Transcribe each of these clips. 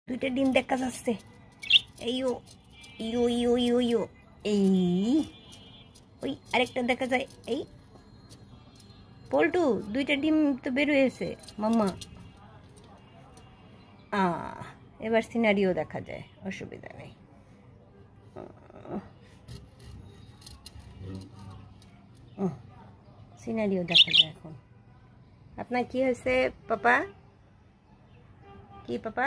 দুইটা ডিম দেখা যাচ্ছে। এইও ইয়ো ইয়ো ইয়ো ইয়ো এই ওই আরেকটা দেখা যায়। এই পল্টু দুইটা ডিম তো বের হয়েছে মাম্মা। এবার সিনারিও দেখা যায়, অসুবিধা নেই। সিনারিও দেখা যায় এখন। আপনার কি হয়েছে পাপা? কি পাপা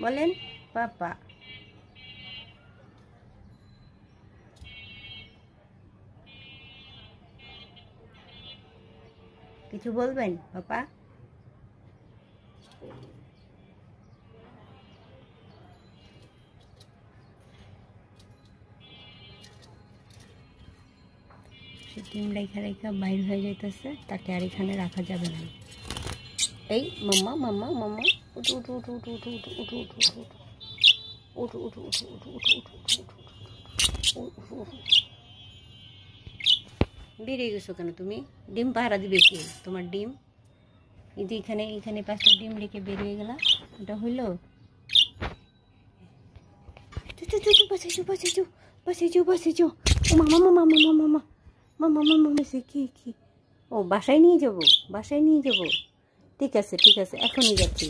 বলেন? পাপা কিছু বলবেন পাপা? ডিম রেখা রেখা বাইর হয়ে যাইতেছে, তাকে আর এখানে রাখা যাবে না। এই মাম্মা মাম্মা মাম্মা উঠু উঠু উঠু উঠু উঠু উঠু উঠু উঠু উঠু উঠু উঠু উঠু উঠু উঠু উঠু উঠু। বেরিয়ে গেছো কেন তুমি? ডিম পাহারা দিবে কি তোমার? ডিম এই যে এখানে এখানে 5টা ডিম রেখে বেরিয়ে গেলা, এটা হইলো? মামা মামা মামা মামা মামা মামা মেসে কি কি? ও বাসায় নিয়ে যাবো, বাসায় নিয়ে যাবো। ঠিক আছে ঠিক আছে, এখনই যাচ্ছি।